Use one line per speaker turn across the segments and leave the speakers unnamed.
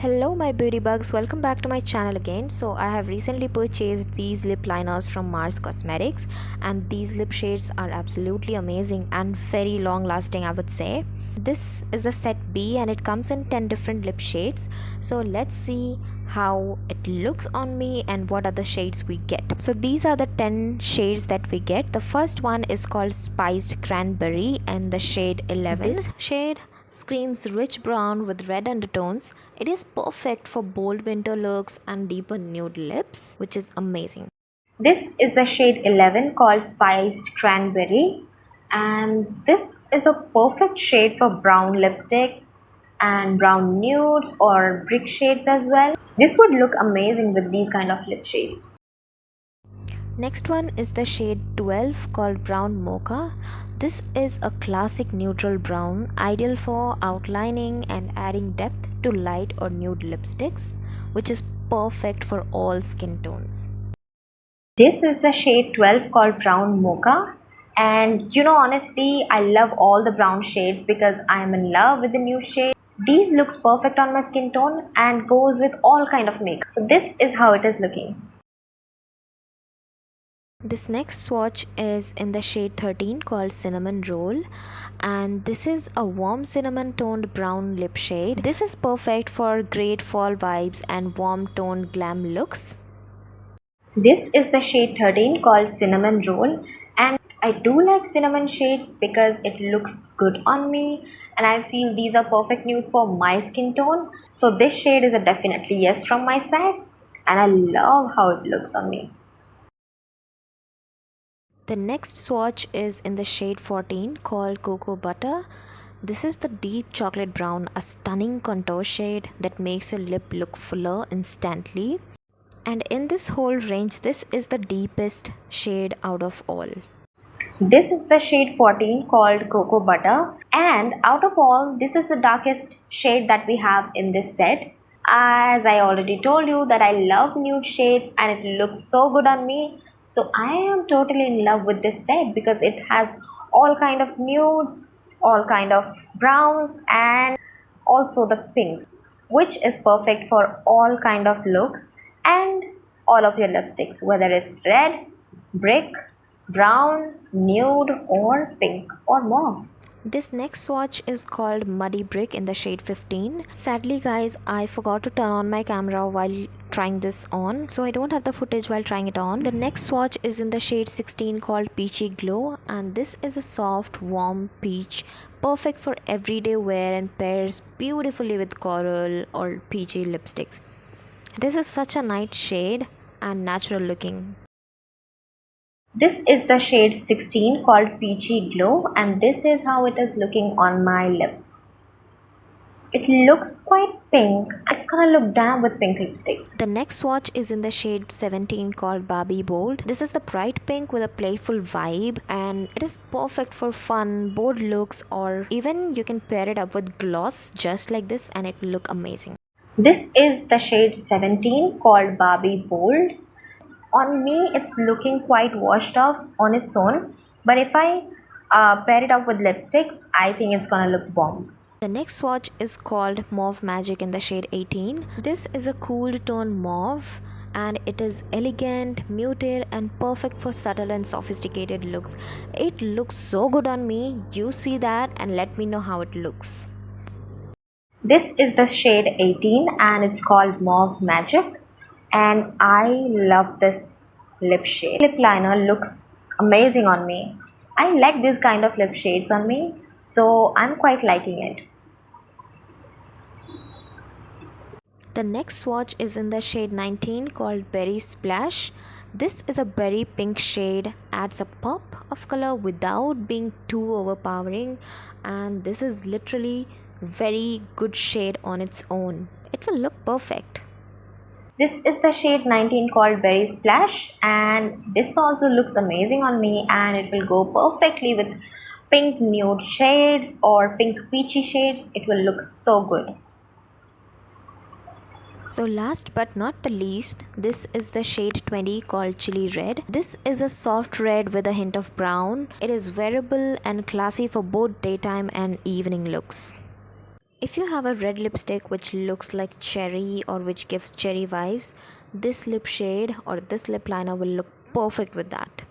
Hello my beauty bugs, welcome back to my channel again. So I have recently purchased these lip liners from Mars Cosmetics, and these lip shades are absolutely amazing and very long lasting, I would say. This is the set B and it comes in 10 different lip shades. So let's see how it looks on me and what are the shades we get. So these are the 10 shades that we get. The first one is called Spiced Cranberry and the shade 11. This shade screams rich brown with red undertones. It is perfect for bold winter looks and deeper nude lips, which is amazing.
This is the shade 11 called Spiced Cranberry, and this is a perfect shade for brown lipsticks and brown nudes or brick shades as well. This would look amazing with these kind of lip shades.
Next one is the shade 12 called Brown Mocha. This is a classic neutral brown, ideal for outlining and adding depth to light or nude lipsticks, which is perfect for all skin tones.
This is the shade 12 called Brown Mocha, and honestly I love all the brown shades because I am in love with the new shade. These looks perfect on my skin tone and goes with all kind of makeup. So this is how it is looking.
This next swatch is in the shade 13 called Cinnamon Roll, and this is a warm cinnamon toned brown lip shade. This is perfect for great fall vibes and warm toned glam looks.
This is the shade 13 called Cinnamon Roll, and I do like cinnamon shades because it looks good on me and I feel these are perfect nude for my skin tone. So this shade is a definitely yes from my side, and I love how it looks on me.
The next swatch is in the shade 14 called Cocoa Butter. This is the deep chocolate brown, a stunning contour shade that makes your lip look fuller instantly. And in this whole range, this is the deepest shade out of all.
This is the shade 14 called Cocoa Butter, and out of all, this is the darkest shade that we have in this set. As I already told you that I love nude shades and it looks so good on me. So I am totally in love with this set because it has all kind of nudes, all kind of browns and also the pinks, which is perfect for all kind of looks and all of your lipsticks, whether it's red, brick, brown, nude or pink or mauve.
This next swatch is called Muddy Brick in the shade 15. Sadly guys, I forgot to turn on my camera while trying this on, so I don't have the footage while trying it on. The next swatch is in the shade 16 called Peachy Glow, and this is a soft warm peach, perfect for everyday wear and pairs beautifully with coral or peachy lipsticks. This is such a nice shade and natural looking.
This is the shade 16 called Peachy Glow, and this is how it is looking on my lips. It looks quite pink. It's gonna look damn with pink lipsticks.
The next swatch is in the shade 17 called Barbie Bold. This is the bright pink with a playful vibe, and it is perfect for fun, bold looks, or even you can pair it up with gloss just like this and it will look amazing.
This is the shade 17 called Barbie Bold. On me, it's looking quite washed off on its own, but if I pair it up with lipsticks, I think it's gonna look bomb.
The next swatch is called Mauve Magic in the shade 18. This is a cool tone mauve and it is elegant, muted and perfect for subtle and sophisticated looks. It looks so good on me. You see that and let me know how it looks.
This is the shade 18 and it's called Mauve Magic, and I love this lip shade. Lip liner looks amazing on me. I like this kind of lip shades on me, so I'm quite liking it.
The next swatch is in the shade 19 called Berry Splash. This is a berry pink shade, adds a pop of color without being too overpowering, and this is literally very good shade on its own. It will look perfect.
This is the shade 19 called Berry Splash, and this also looks amazing on me and it will go perfectly with pink nude shades or pink peachy shades. It will look so good.
So last but not the least, this is the shade 20 called Chili Red. This is a soft red with a hint of brown. It is wearable and classy for both daytime and evening looks. If you have a red lipstick which looks like cherry or which gives cherry vibes, this lip shade or this lip liner will look perfect with that.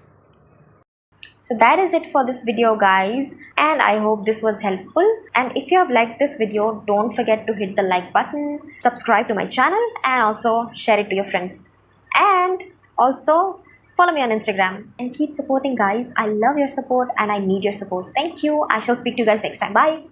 So that is it for this video guys, and I hope this was helpful. And if you have liked this video, don't forget to hit the like button, subscribe to my channel, and also share it to your friends. And also follow me on Instagram and keep supporting guys. I love your support and I need your support. Thank you. I shall speak to you guys next time. Bye.